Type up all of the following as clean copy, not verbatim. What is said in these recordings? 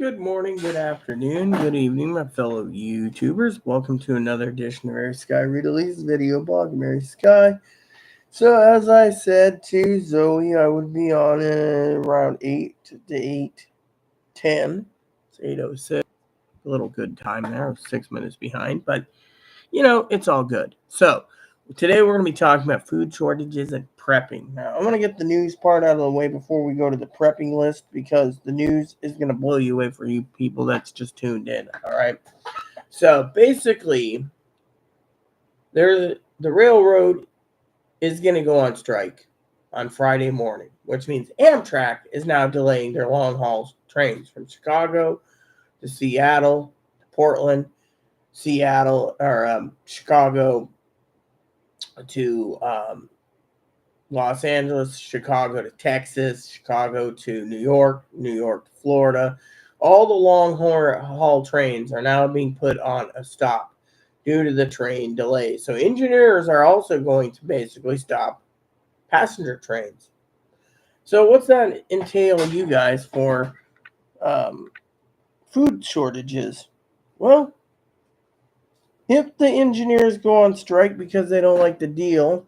Good morning, good afternoon, good evening, my fellow YouTubers. Welcome to another edition of Mary Sky Read video blog, Mary Sky. So, as I said to Zoe, I would be on around 8 to 8:10. It's 8:06. A little good time there. I was 6 minutes behind, but it's all good. So, today we're going to be talking about food shortages and prepping. Now, I'm going to get the news part out of the way before we go to the prepping list because the news is going to blow you away for you people that's just tuned in. All right. So, basically, the railroad is going to go on strike on Friday morning, which means Amtrak is now delaying their long haul trains from Chicago to Seattle, to Portland, Chicago to Los Angeles, Chicago to Texas, Chicago to New York, New York to Florida. All the long haul trains are now being put on a stop due to the train delays. So engineers are also going to basically stop passenger trains. So what's that entail you guys for food shortages? Well, if the engineers go on strike because they don't like the deal,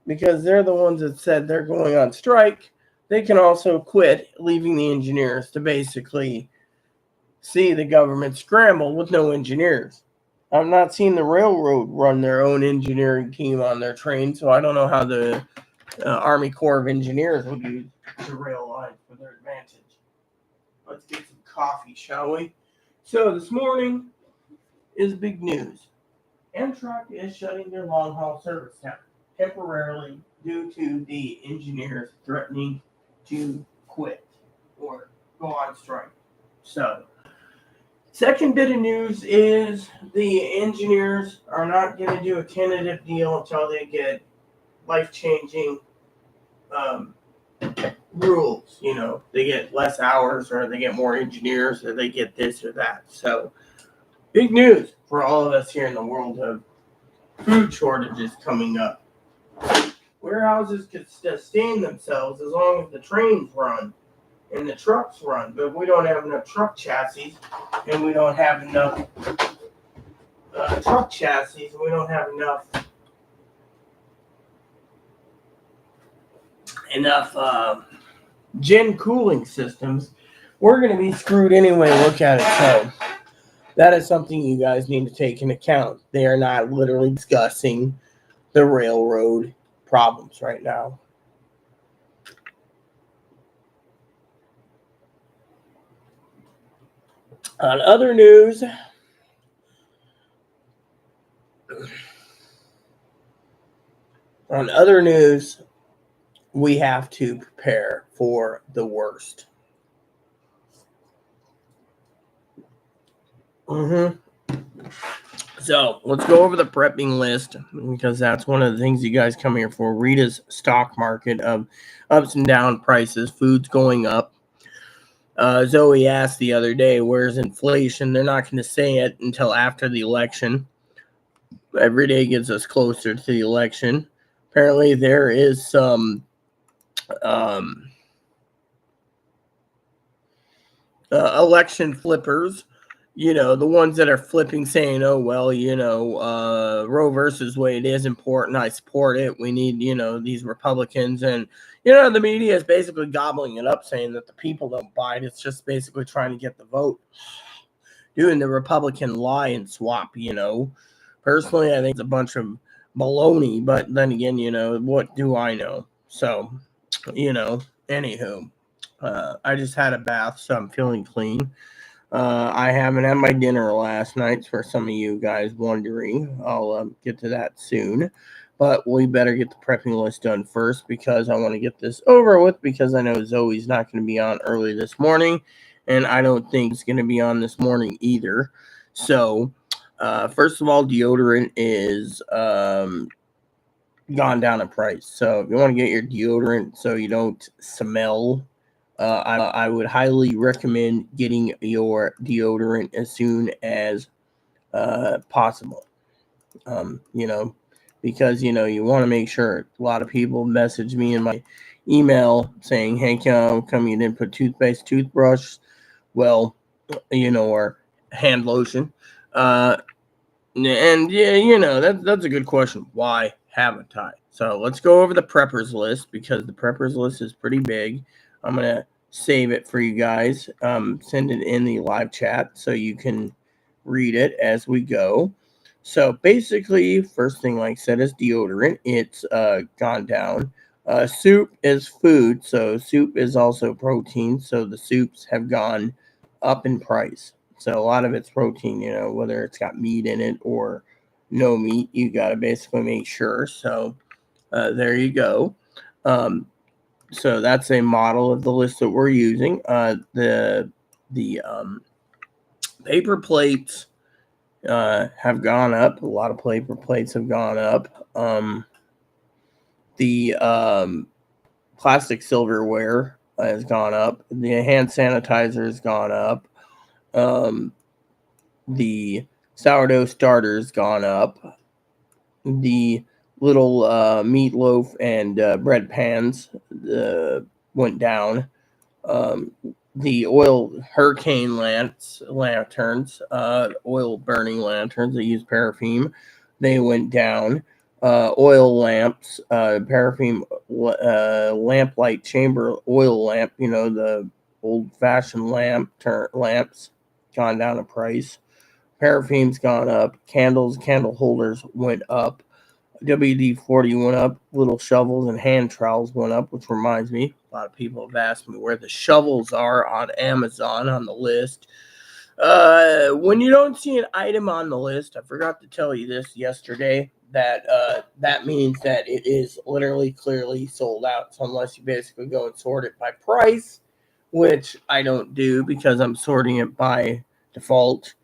because they're the ones that said they're going on strike, they can also quit, leaving the engineers to basically see the government scramble with no engineers. I've not seen the railroad run their own engineering team on their train, so I don't know how the Army Corps of Engineers would use the rail lines for their advantage. Let's get some coffee, shall we? So this morning is big news. Amtrak is shutting their long-haul service down temporarily due to the engineers threatening to quit or go on strike. So, second bit of news is the engineers are not going to do a tentative deal until they get life-changing rules. They get less hours or they get more engineers or they get this or that. So, big news for all of us here in the world of food shortages coming up. Warehouses could sustain themselves as long as the trains run and the trucks run, but we don't have enough truck chassis, and we don't have enough gen cooling systems. We're going to be screwed anyway. Look at it. So that is something you guys need to take into account. They are not literally discussing the railroad problems right now. On other news, we have to prepare for the worst. So let's go over the prepping list because that's one of the things you guys come here for. Rita's stock market of ups and down prices, food's going up. Zoe asked the other day, where's inflation? They're not going to say it until after the election. Every day gets us closer to the election. Apparently there is some election flippers, the ones that are flipping, saying, oh, well, Roe versus Wade is important. I support it. We need, these Republicans. And, the media is basically gobbling it up, saying that the people don't buy it. It's just basically trying to get the vote, doing the Republican lie and swap, Personally, I think it's a bunch of baloney. But then again, what do I know? So, anywho, I just had a bath, so I'm feeling clean. I haven't had my dinner last night, for some of you guys wondering. I'll get to that soon. But we better get the prepping list done first because I want to get this over with because I know Zoe's not going to be on early this morning, and I don't think it's going to be on this morning either. So, first of all, deodorant is gone down in price. So if you want to get your deodorant so you don't smell, I would highly recommend getting your deodorant as soon as possible. Because you want to make sure. A lot of people message me in my email saying, "Hey, come you didn't put toothpaste, toothbrush." Well, or hand lotion. And yeah, that's a good question. Why haven't I? So let's go over the preppers list because the preppers list is pretty big. I'm gonna save it for you guys. Send it in the live chat so you can read it as we go. So basically, first thing, like I said, is deodorant. It's gone down. Soup is food, so soup is also protein. So the soups have gone up in price. So a lot of it's protein, whether it's got meat in it or no meat, you got to basically make sure. So there you go. So that's a model of the list that we're using. The paper plates have gone up. A lot of paper plates have gone up. The plastic silverware has gone up. The hand sanitizer has gone up. The sourdough starter's gone up. The little meatloaf and bread pans went down. The oil hurricane lanterns, oil burning lanterns that use paraffin, they went down. Oil lamps, paraffin lamplight chamber oil lamp, the old fashioned lamps, gone down in price. Paraffin's gone up. Candle holders went up. WD-40 went up. Little shovels and hand trowels went up, which reminds me, a lot of people have asked me where the shovels are on Amazon on the list. When you don't see an item on the list, I forgot to tell you this yesterday, that means that it is literally clearly sold out. So unless you basically go and sort it by price, which I don't do because I'm sorting it by default,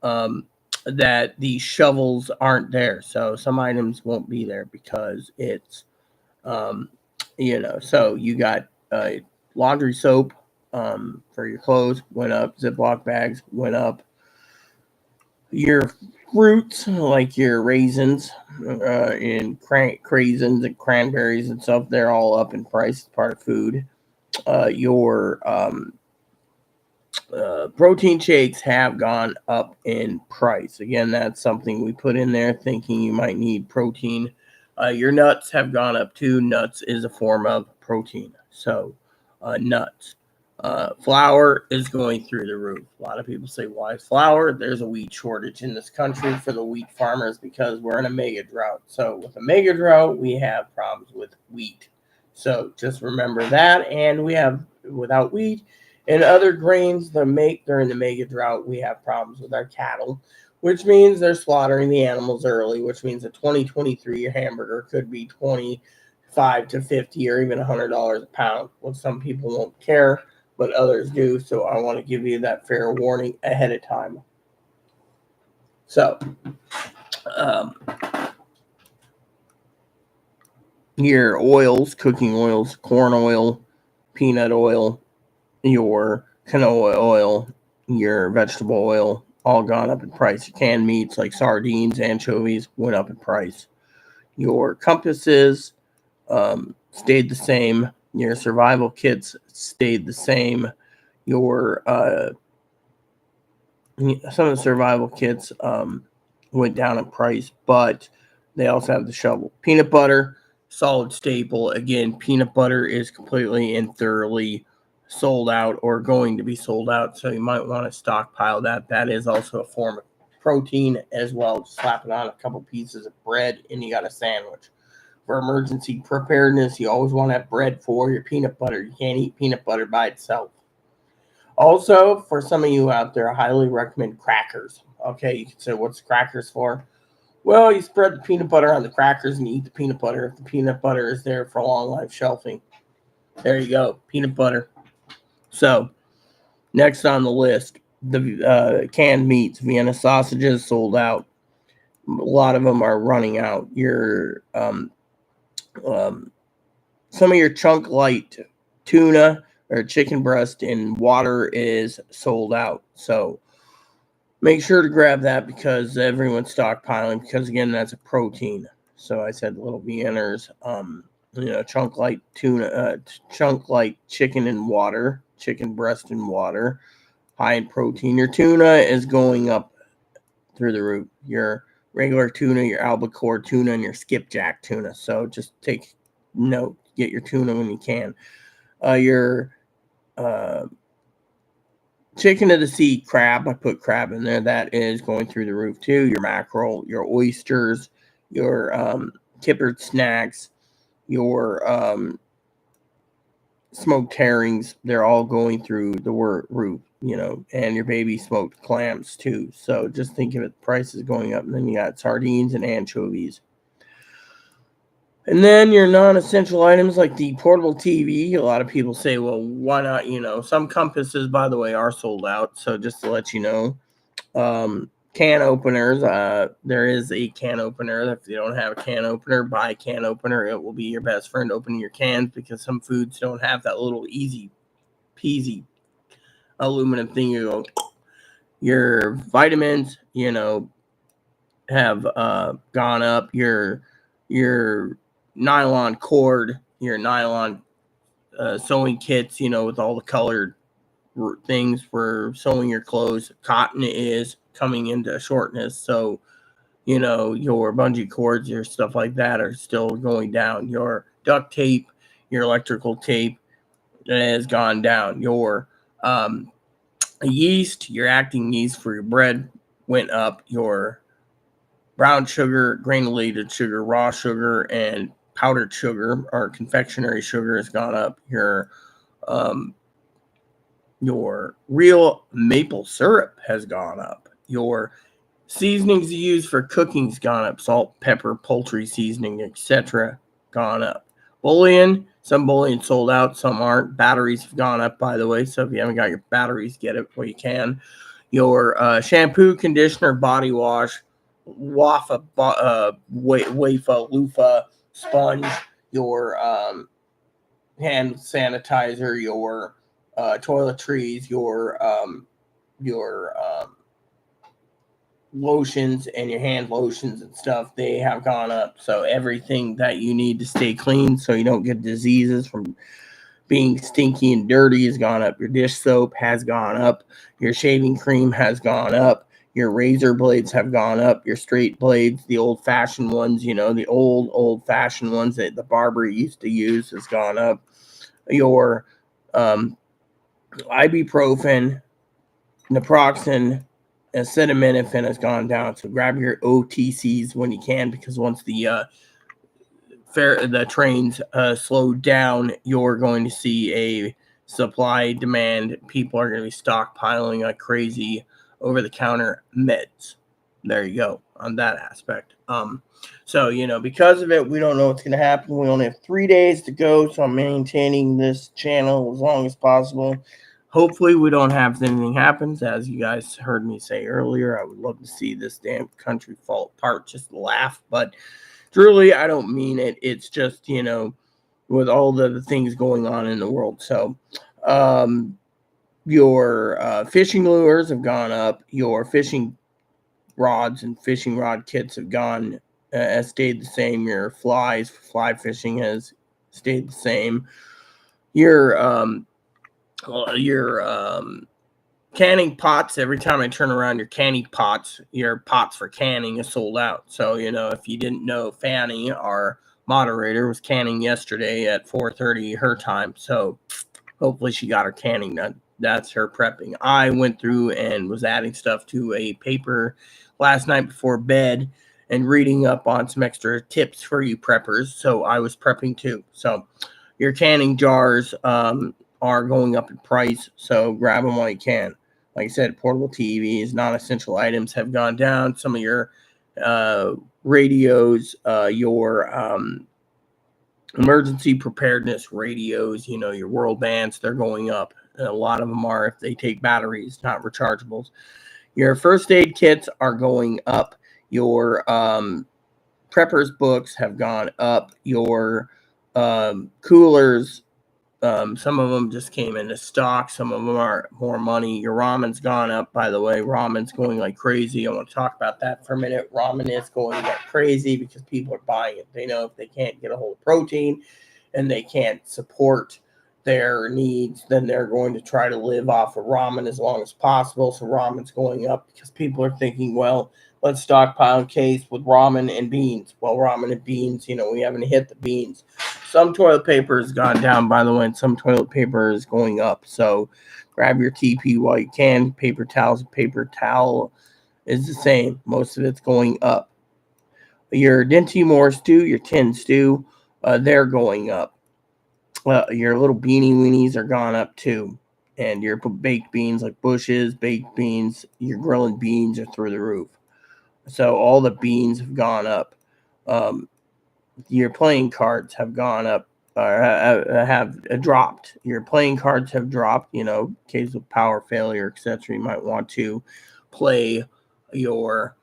that the shovels aren't there. So some items won't be there because it's, um, so you got laundry soap for your clothes went up, Ziploc bags went up, your fruits like your raisins and craisins and cranberries and stuff, they're all up in price. It's part of food. Your protein shakes have gone up in price. Again, that's something we put in there thinking you might need protein. Your nuts have gone up too. Nuts is a form of protein. So, nuts. Flour is going through the roof. A lot of people say, why is flour? There's a wheat shortage in this country for the wheat farmers because we're in a mega drought. So, with a mega drought, we have problems with wheat. So, just remember that. And we have, without wheat, and other grains they're in the mega drought, we have problems with our cattle, which means they're slaughtering the animals early, which means a 2023 hamburger could be 25 to 50 or even $100 a pound. Well, some people won't care, but others do. So I want to give you that fair warning ahead of time. So, your oils, cooking oils, corn oil, peanut oil, your canola oil, your vegetable oil, all gone up in price. Your canned meats like sardines, anchovies went up in price. Your compasses stayed the same. Your survival kits stayed the same. Your some of the survival kits went down in price, but they also have the shovel. Peanut butter, solid staple. Again, peanut butter is completely and thoroughly sold out or going to be sold out, so you might want to stockpile that. That is also a form of protein as well. Just slap it on a couple pieces of bread and you got a sandwich. For emergency preparedness, you always want to have bread for your peanut butter. You can't eat peanut butter by itself. Also, for some of you out there, I highly recommend crackers. Okay, you can say, what's crackers for? Well, you spread the peanut butter on the crackers and you eat the peanut butter. If the peanut butter is there for long life shelving, there you go, peanut butter. So, next on the list, the canned meats, Vienna sausages sold out. A lot of them are running out. Some of your chunk light tuna or chicken breast in water is sold out. So make sure to grab that because everyone's stockpiling because again, that's a protein. So I said little Vienners, chunk light tuna, chunk light chicken in water, chicken breast in water. high in protein. Your tuna is going up through the roof. Your regular tuna, your albacore tuna, and your skipjack tuna. So just take note. Get your tuna when you can. Your chicken of the sea crab, I put crab in there. That is going through the roof too. Your mackerel, your oysters, your kippered snacks, your smoked herrings. They're all going through the roof, and your baby smoked clams too. So just think of it, the price is going up. And then you got sardines and anchovies. And then your non-essential items like the portable TV. A lot of people say, well, why not? Some compasses, by the way, are sold out. So just to let you know, can openers. There is a can opener. If you don't have a can opener, buy a can opener. It will be your best friend opening your cans, because some foods don't have that little easy peasy aluminum thing. You go, your vitamins, have gone up. Your nylon cord, your nylon sewing kits, with all the colored things for sewing your clothes. Cotton is coming into shortness, so your bungee cords, your stuff like that are still going down. Your duct tape, your electrical tape has gone down. Your yeast, your acting yeast for your bread went up. Your brown sugar, granulated sugar, raw sugar, and powdered sugar or confectionery sugar has gone up. Your real maple syrup has gone up. Your seasonings you use for cooking's gone up. Salt, pepper, poultry seasoning, etc. gone up. Bullion, some bullion sold out, some aren't. Batteries have gone up, by the way. So if you haven't got your batteries, get it where you can. Your shampoo, conditioner, body wash, wafa, loofah, sponge, your hand sanitizer, your toiletries, your lotions and your hand lotions and stuff, they have gone up. So everything that you need to stay clean so you don't get diseases from being stinky and dirty has gone up. Your dish soap has gone up. Your shaving cream has gone up. Your razor blades have gone up. Your straight blades, the old-fashioned ones, the old-fashioned ones that the barber used to use, has gone up. Your ibuprofen, naproxen, acetaminophen has gone down. So grab your OTCs when you can, because once the trains slow down, you're going to see a supply demand. People are going to be stockpiling like crazy over-the-counter meds. There you go on that aspect. So because of it, we don't know what's going to happen. We only have 3 days to go, so I'm maintaining this channel as long as possible. Hopefully we don't have anything happens. As you guys heard me say earlier, I would love to see this damn country fall apart. Just laugh, but truly, I don't mean it. It's just, with all the things going on in the world. So, your fishing lures have gone up. Your fishing rods and fishing rod kits have stayed the same. Your flies for fly fishing has stayed the same. Your canning pots, every time I turn around, your pots for canning is sold out. So, if you didn't know, Fanny, our moderator, was canning yesterday at 4:30 her time. So hopefully she got her canning done. That's her prepping. I went through and was adding stuff to a paper last night before bed and reading up on some extra tips for you preppers. So I was prepping too. So your canning jars are going up in price. So grab them while you can. Like I said, portable TVs, non-essential items have gone down. Some of your radios, your emergency preparedness radios, your world bands, they're going up. And a lot of them are, if they take batteries, not rechargeables. Your first aid kits are going up. Your preppers books have gone up. Your coolers, some of them just came into stock. Some of them are more money. Your ramen's gone up, by the way. Ramen's going like crazy. I want to talk about that for a minute. Ramen is going like crazy because people are buying it. They know if they can't get a hold of protein and they can't support their needs, then they're going to try to live off of ramen as long as possible. So ramen's going up because people are thinking, well, let's stockpile a case with ramen and beans. Well, ramen and beans, we haven't hit the beans. Some toilet paper has gone down, by the way, and some toilet paper is going up. So grab your TP while you can. Paper towel is the same. Most of it's going up. Your Dinty Moore stew, your tin stew, they're going up. Your little beanie weenies are gone up too. And your baked beans like Bush's, baked beans, your grilling beans are through the roof. So all the beans have gone up. Your playing cards have gone up or have dropped. Your playing cards have dropped, in case of power failure, etc. You might want to play your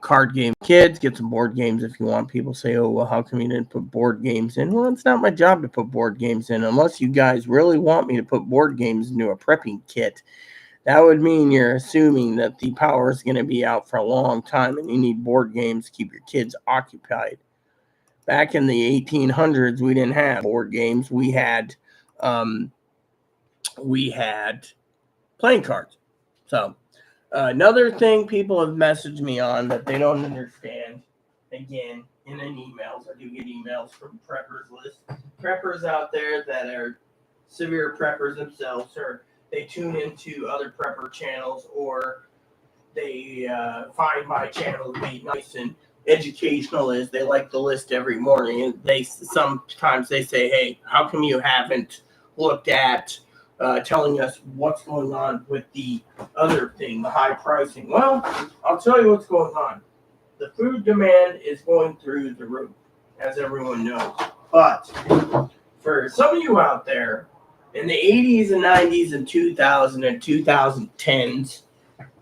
card game. Kids, get some board games if you want. People say, oh, well, how come you didn't put board games in? Well, it's not my job to put board games in unless you guys really want me to put board games into a prepping kit. That would mean you're assuming that the power is going to be out for a long time and you need board games to keep your kids occupied. Back in the 1800s, we didn't have board games. We had playing cards. So another thing people have messaged me on that they don't understand, again, in an emails, I do get emails from preppers list. Preppers out there that are severe preppers themselves, or they tune into other prepper channels, or they find my channel to be nice and educational, is they like the list every morning, and they sometimes they say, hey, how come you haven't looked at telling us what's going on with the other thing, the high pricing? Well, I'll tell you what's going on. The food demand is going through the roof, as everyone knows. But for some of you out there, in the 80s and 90s and 2000 and 2010s,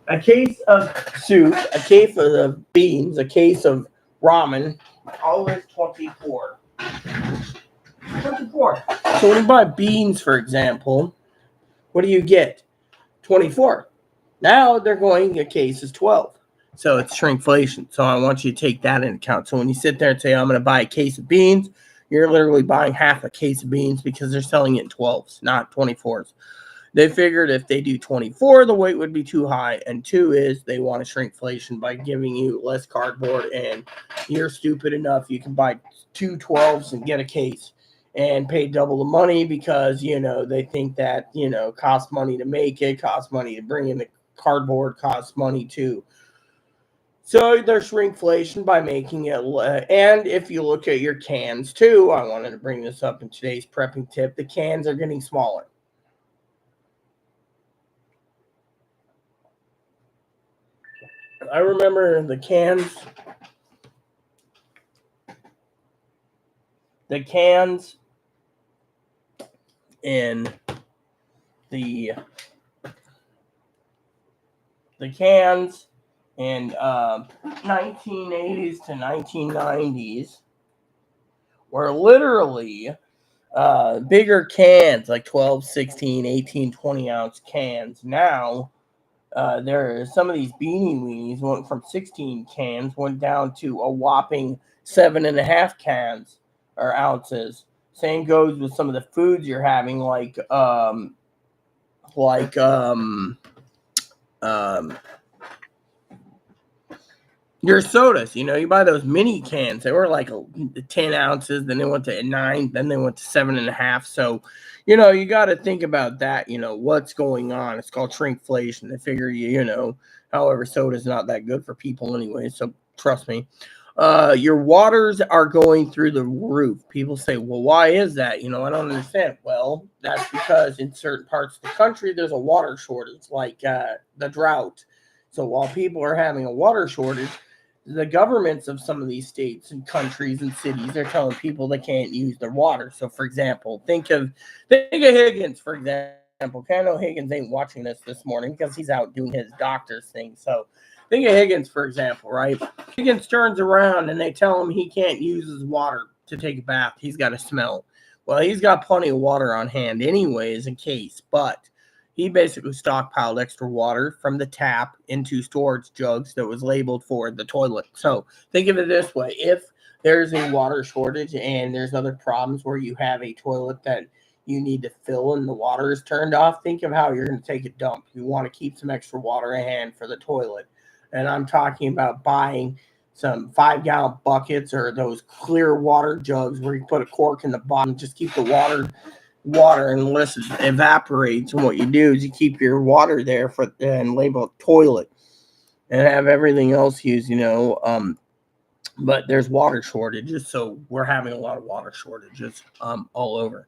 a case of soup, a case of beans, a case of ramen, always 24. 24. So when you buy beans, for example, what do you get? 24. Now they're going, a case is 12. So it's shrinkflation. So I want you to take that into account. So when you sit there and say, I'm going to buy a case of beans, you're literally buying half a case of beans because they're selling it in 12s, not 24s. They figured if they do 24, the weight would be too high. And two is they want to shrinkflation by giving you less cardboard. And you're stupid enough, you can buy 2 12s and get a case and pay double the money because, they think that, costs money to make it, costs money to bring in the cardboard, costs money too. So there's shrinkflation by making it. And if you look at your cans too, I wanted to bring this up in today's prepping tip, the cans are getting smaller. I remember the cans in the cans in 1980s to 1990s were literally bigger cans, like 12, 16, 18, 20 ounce cans. Now, there are some of these beanie weenies went from 16 cans, went down to a whopping 7.5 cans or ounces. Same goes with some of the foods you're having, like your sodas. You buy those mini cans. They were like 10 ounces, then they went to 9, then they went to 7.5. So, you got to think about that. What's going on. It's called shrinkflation. They figure, however, soda's not that good for people anyway. So trust me. Your waters are going through the roof. People say, well, why is that? I don't understand. Well, that's because in certain parts of the country, there's a water shortage, like the drought. So while people are having a water shortage, the governments of some of these states and countries and cities are telling people they can't use their water. So, for example, think of Higgins, for example. I know Higgins ain't watching this morning because he's out doing his doctor's thing. So think of Higgins, for example, right? Higgins turns around and they tell him he can't use his water to take a bath. He's got to smell. Well, he's got plenty of water on hand anyways in case, but he basically stockpiled extra water from the tap into storage jugs that was labeled for the toilet. So think of it this way. If there's a water shortage and there's other problems where you have a toilet that, you need to fill and the water is turned off, think of how you're going to take a dump. You want to keep some extra water in hand for the toilet. And I'm talking about buying some 5-gallon buckets or those clear water jugs where you put a cork in the bottom, just keep the water unless it evaporates. And what you do is you keep your water there for and label it toilet and have everything else used, but there's water shortages, so we're having a lot of water shortages all over.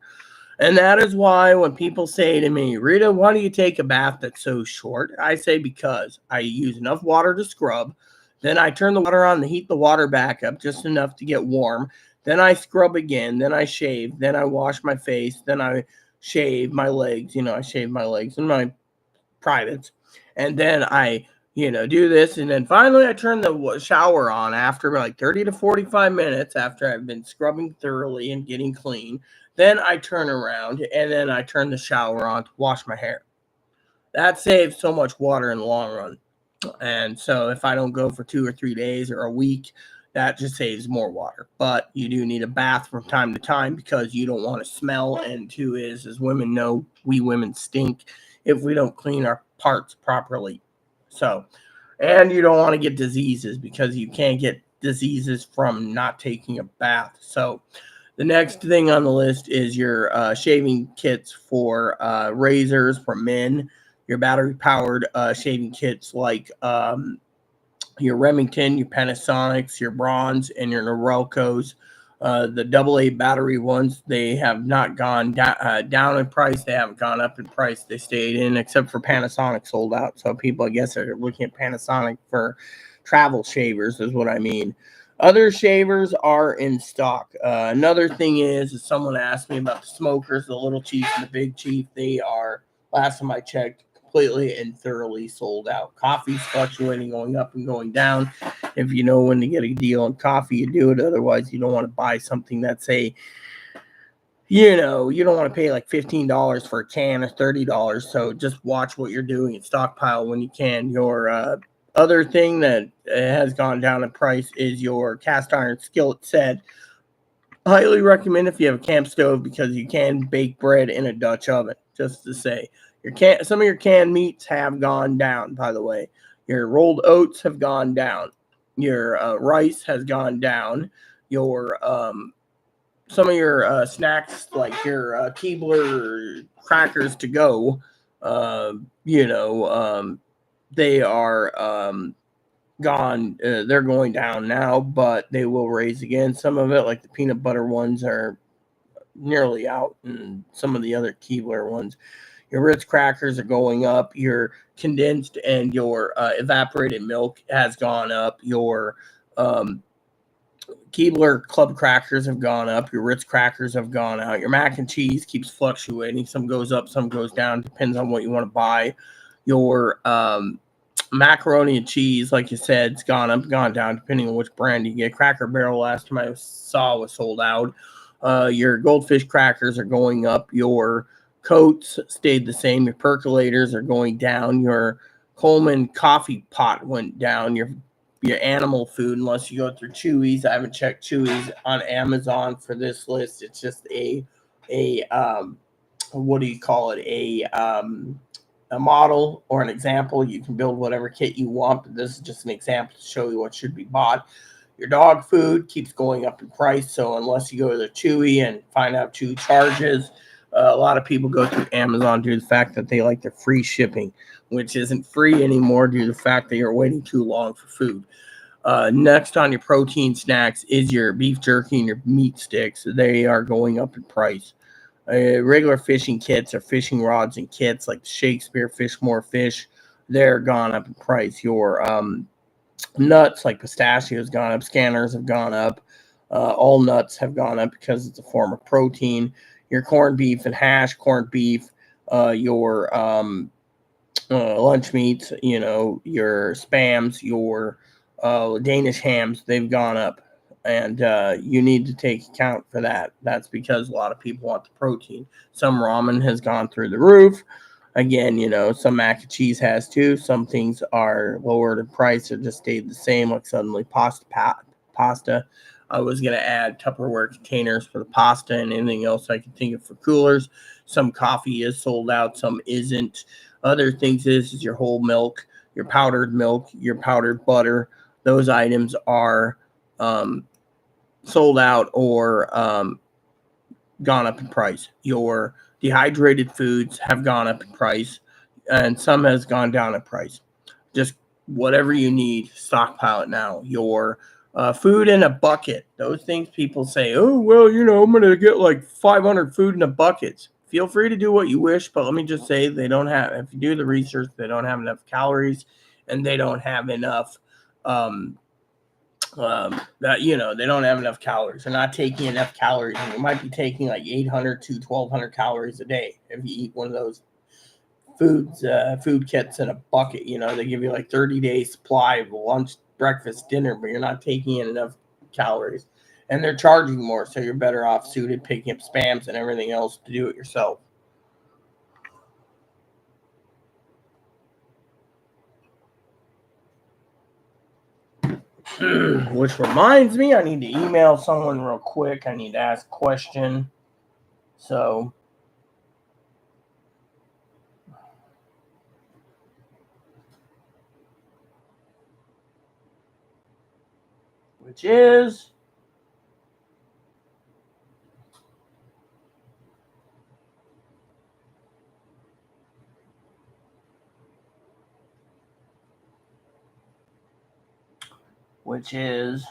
And that is why when people say to me, Rita, why do you take a bath that's so short? I say because I use enough water to scrub. Then I turn the water on to heat the water back up just enough to get warm. Then I scrub again. Then I shave. Then I wash my face. Then I shave my legs. I shave my legs and my privates. And then I do this. And then finally I turn the shower on after like 30 to 45 minutes after I've been scrubbing thoroughly and getting clean. Then I turn around and then I turn the shower on to wash my hair. That saves so much water in the long run. And so if I don't go for 2 or 3 days or a week, that just saves more water. But you do need a bath from time to time because you don't want to smell. And two is, as women know, we women stink if we don't clean our parts properly. So, and you don't want to get diseases because you can't get diseases from not taking a bath. So the next thing on the list is your shaving kits for razors for men, your battery-powered shaving kits like your Remington, your Panasonics, your Bronze, and your Norelcos. The AA battery ones, they have not gone down in price. They haven't gone up in price. They stayed in, except for Panasonic sold out. So people, I guess, are looking at Panasonic for travel shavers is what I mean. Other shavers are in stock. Another thing is someone asked me about the smokers, the Little Chief and the Big Chief. They are, last time I checked, completely and thoroughly sold out. Coffee's fluctuating, going up and going down. If you know when to get a deal on coffee, you do it. Otherwise, you don't want to buy something that's you don't want to pay like $15 for a can or $30. So just watch what you're doing and stockpile when you can. Your other thing that has gone down in price is your cast iron skillet set. Highly recommend if you have a camp stove because you can bake bread in a Dutch oven. Just to say, some of your canned meats have gone down. By the way, your rolled oats have gone down. Your rice has gone down. Your some of your snacks like your Keebler crackers to go. They are gone. They're going down now, but they will raise again. Some of it, like the peanut butter ones, are nearly out, and some of the other Keebler ones. Your Ritz crackers are going up. Your condensed and your evaporated milk has gone up. Your Keebler club crackers have gone up. Your Ritz crackers have gone out. Your mac and cheese keeps fluctuating. Some goes up, some goes down. Depends on what you want to buy. Your macaroni and cheese, like you said, it's gone up, gone down, depending on which brand you get. Cracker Barrel, last time I saw, was sold out. Your Goldfish crackers are going up. Your coats stayed the same. Your percolators are going down. Your Coleman coffee pot went down. Your animal food, unless you go through Chewy's. I haven't checked Chewy's on Amazon for this list. It's just a what do you call it? A model or an example. You can build whatever kit you want, but this is just an example to show you what should be bought. Your dog food keeps going up in price, so unless you go to the Chewy and find out Chewy charges, a lot of people go through Amazon due to the fact that they like their free shipping, which isn't free anymore due to the fact that you're waiting too long for food. Next on your protein snacks is your beef jerky and your meat sticks. They are going up in price. Regular fishing kits or fishing rods and kits like Shakespeare Fish More Fish, they're gone up in price. Your nuts like pistachios gone up, scanners have gone up. All nuts have gone up because it's a form of protein. Your corned beef and hash, corned beef, your lunch meats, your spams, your Danish hams, they've gone up. And you need to take account for that. That's because a lot of people want the protein. Some ramen has gone through the roof. Again, some mac and cheese has too. Some things are lowered in price or just stayed the same, like suddenly pasta. I was going to add Tupperware containers for the pasta and anything else I could think of for coolers. Some coffee is sold out, some isn't. Other things is your whole milk, your powdered butter. Those items are sold out or gone up in price. Your dehydrated foods have gone up in price, and some has gone down in price. Just whatever you need, stockpile it now. Your food in a bucket. Those things people say, oh, well, I'm going to get like 500 food in a bucket. Feel free to do what you wish, but let me just say they don't have, if you do the research, they don't have enough calories and they don't have enough they don't have enough calories. They're not taking enough calories. You might be taking like 800 to 1,200 calories a day if you eat one of those food kits in a bucket. They give you like 30 days supply of lunch, breakfast, dinner, but you're not taking in enough calories. And they're charging more, so you're better off suited picking up spams and everything else to do it yourself. Which reminds me, I need to email someone real quick. I need to ask a question. So, which is which is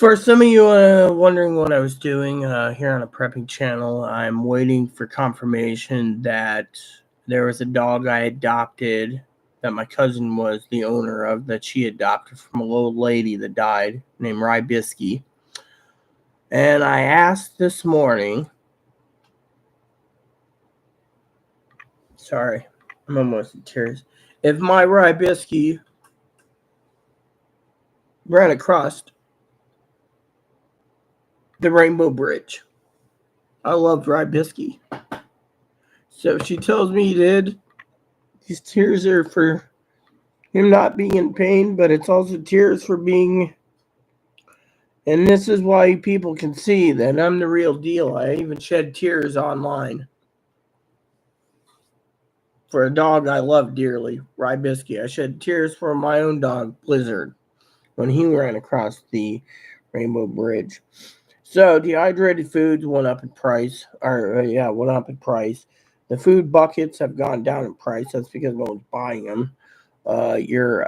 for some of you wondering what I was doing here on a prepping channel. I'm waiting for confirmation that there was a dog I adopted that my cousin was the owner of that she adopted from a little lady that died named Rybisky. And I asked this morning, sorry, I'm almost in tears, if my Rybisky ran across the Rainbow Bridge. I love Rybisky. So she tells me he did. These tears are for him not being in pain, but it's also tears for being. And this is why people can see that I'm the real deal. I even shed tears online for a dog I love dearly, Rybisky. I shed tears for my own dog, Blizzard, when he ran across the Rainbow Bridge. So dehydrated foods went up in price. Went up in price. The food buckets have gone down in price. That's because no one's buying them. Your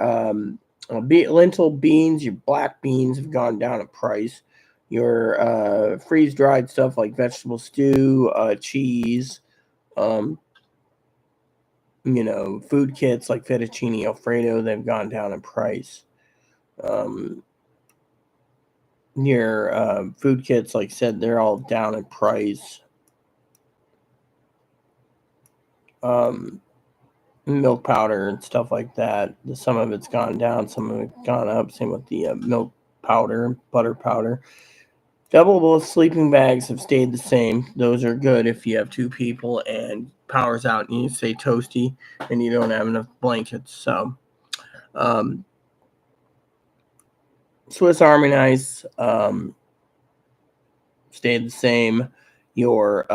lentil beans, your black beans have gone down in price. Your freeze-dried stuff like vegetable stew, cheese, food kits like fettuccine Alfredo, they've gone down in price. Your food kits, like I said, they're all down in price. Milk powder and stuff like that. Some of it's gone down, some of it's gone up. Same with the milk powder, butter powder. Doubleable sleeping bags have stayed the same. Those are good if you have two people and power's out and you stay toasty and you don't have enough blankets. So, Swiss Army knives stayed the same. Your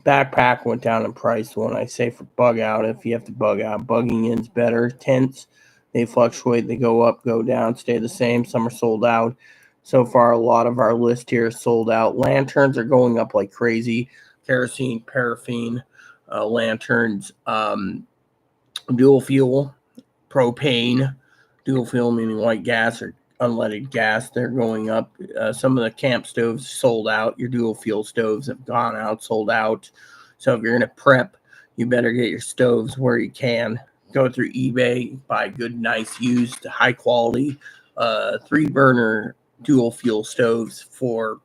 backpack went down in price. When I say for bug out, if you have to bug out, bugging in's better. Tents, they fluctuate. They go up, go down, stay the same. Some are sold out. So far, a lot of our list here is sold out. Lanterns are going up like crazy. kerosene, paraffin, lanterns, dual fuel, propane, dual fuel meaning white gas or unleaded gas. They're going up. Some of the camp stoves sold out. Your dual fuel stoves have gone out, sold out. So if you're going to prep, you better get your stoves where you can. Go through eBay, buy good, nice, used, high quality 3-burner dual fuel stoves for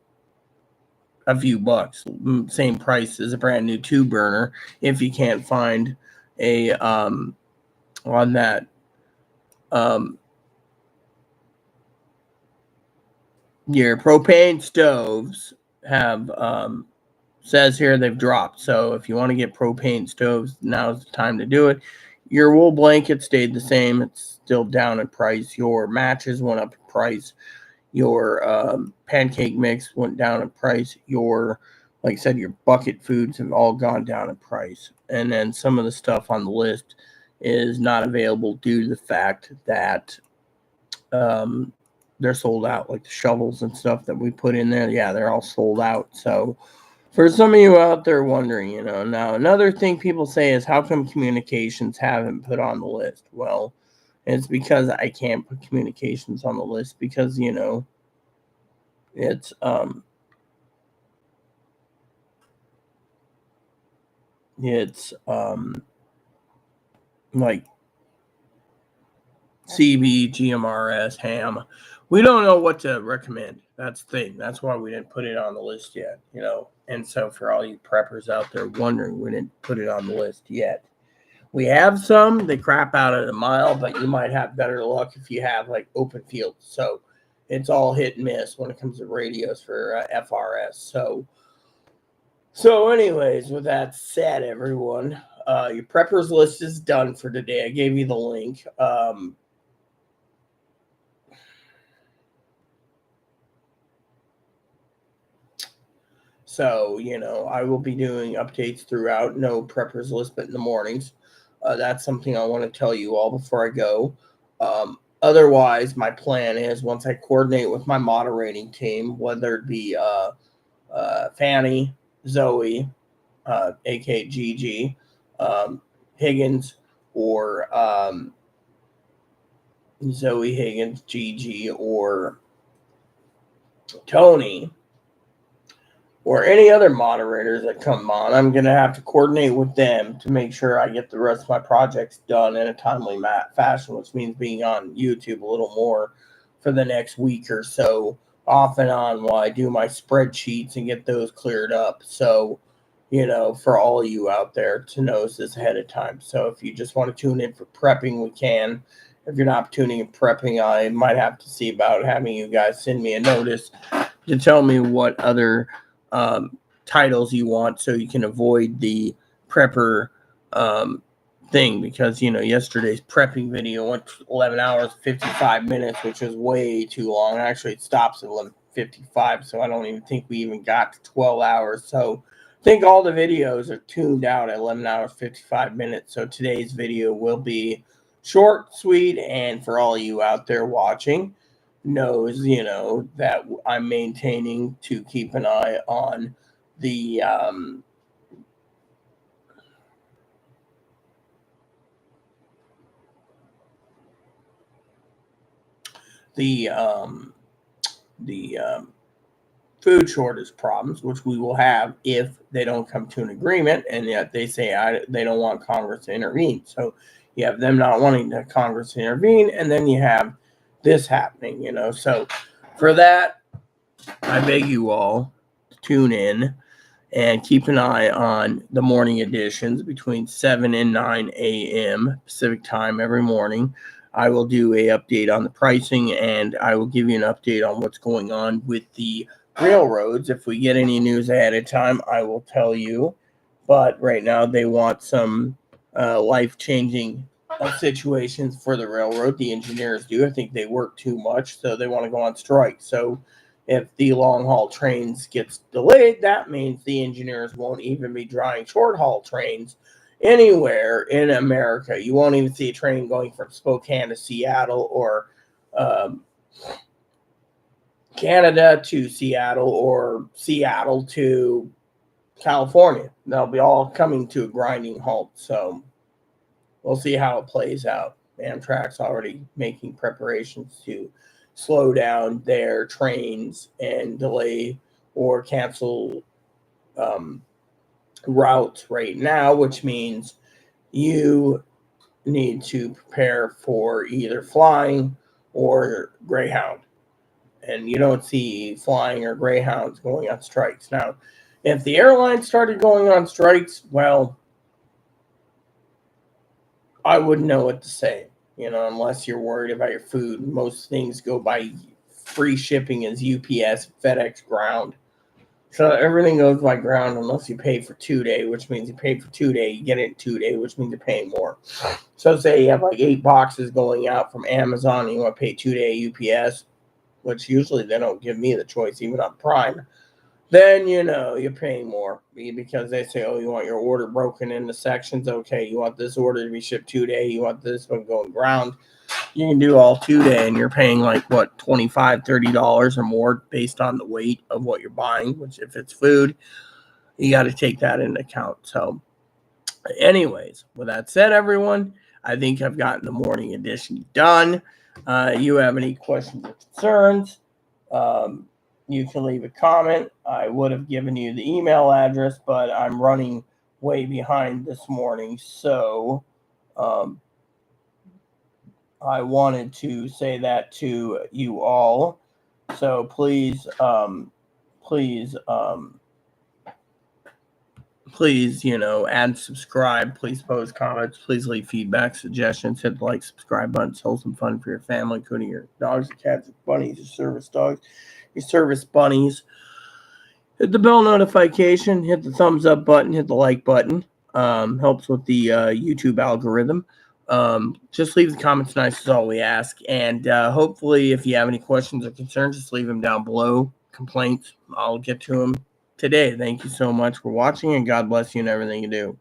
a few bucks. Same price as a brand new 2-burner if you can't find a on that. Your propane stoves have says here they've dropped. So if you want to get propane stoves, now's the time to do it. Your wool blanket stayed the same. It's still down in price. Your matches went up in price. Your pancake mix went down in price. Your, like I said, your bucket foods have all gone down in price. And then some of the stuff on the list is not available due to the fact that they're sold out, like the shovels and stuff that we put in there. Yeah, they're all sold out. So for some of you out there wondering, now another thing people say is how come communications haven't put on the list? Well, it's because I can't put communications on the list because, it's like CB, GMRS, ham. We don't know what to recommend. That's the thing. That's why we didn't put it on the list yet, And so for all you preppers out there wondering, we didn't put it on the list yet. We have some. They crap out at a mile, but you might have better luck if you have like open fields. So it's all hit and miss when it comes to radios for FRS. So anyways, with that said, everyone, your preppers list is done for today. I gave you the link. So, I will be doing updates throughout. No preppers list, but in the mornings. That's something I want to tell you all before I go. Otherwise, my plan is once I coordinate with my moderating team, whether it be Fanny, Zoe, aka Gigi, Higgins, or Zoe Higgins, Gigi, or Tony, or any other moderators that come on, I'm going to have to coordinate with them to make sure I get the rest of my projects done in a timely fashion, which means being on YouTube a little more for the next week or so, off and on, while I do my spreadsheets and get those cleared up. So, for all of you out there to know this ahead of time. So if you just want to tune in for prepping, we can. If you're not tuning in prepping, I might have to see about having you guys send me a notice to tell me what other titles you want so you can avoid the prepper thing, because yesterday's prepping video went 11 hours 55 minutes, which is way too long. Actually, it stops at 11:55, so I don't even think we even got to 12 hours. So I think all the videos are tuned out at 11 hours 55 minutes. So today's video will be short, sweet, and for all you out there watching knows, that I'm maintaining to keep an eye on the food shortage problems, which we will have if they don't come to an agreement, and yet they say they don't want Congress to intervene. So you have them not wanting the Congress to intervene, and then you have this happening, So for that, I beg you all to tune in and keep an eye on the morning editions between 7 and 9 a.m. Pacific time every morning. I will do a update on the pricing, and I will give you an update on what's going on with the railroads. If we get any news ahead of time, I will tell you. But right now, they want some life-changing situations for the railroad. The engineers do. I think they work too much, so they want to go on strike. So if the long haul trains gets delayed, that means the engineers won't even be drawing short haul trains anywhere in America. You won't even see a train going from Spokane to Seattle, or Canada to Seattle, or Seattle to California. They'll be all coming to a grinding halt. So we'll see how it plays out. Amtrak's already making preparations to slow down their trains and delay or cancel um, routes right now, which means you need to prepare for either flying or Greyhound. And you don't see flying or Greyhounds going on strikes. Now, if the airlines started going on strikes, well, I wouldn't know what to say, unless you're worried about your food. Most things go by free shipping as UPS, FedEx, ground. So everything goes by ground unless you pay for 2 day, which means you pay for 2 day, you get it in 2 day, which means you're paying more. So say you have like 8 boxes going out from Amazon and you want to pay 2 day UPS, which usually they don't give me the choice, even on Prime. Then you're paying more because they say, oh, you want your order broken into sections. Okay, you want this order to be shipped 2 day. You want this one going ground. You can do all 2 day, and you're paying like what, $25-$30 or more based on the weight of what you're buying. Which, if it's food, you got to take that into account. So, anyways, with that said, everyone, I think I've gotten the morning edition done. You have any questions or concerns? You can leave a comment. I would have given you the email address, but I'm running way behind this morning. So I wanted to say that to you all. So please, please, add, subscribe. Please post comments. Please leave feedback, suggestions. Hit the like, subscribe button. It's wholesome fun for your family, including your dogs, your cats, your bunnies, your service dogs, your service bunnies. Hit the bell notification. Hit the thumbs up button. Hit the like button. Helps with the YouTube algorithm. Just leave the comments. Nice is all we ask. And hopefully, if you have any questions or concerns, just leave them down below. Complaints, I'll get to them today. Thank you so much for watching, and God bless you in everything you do.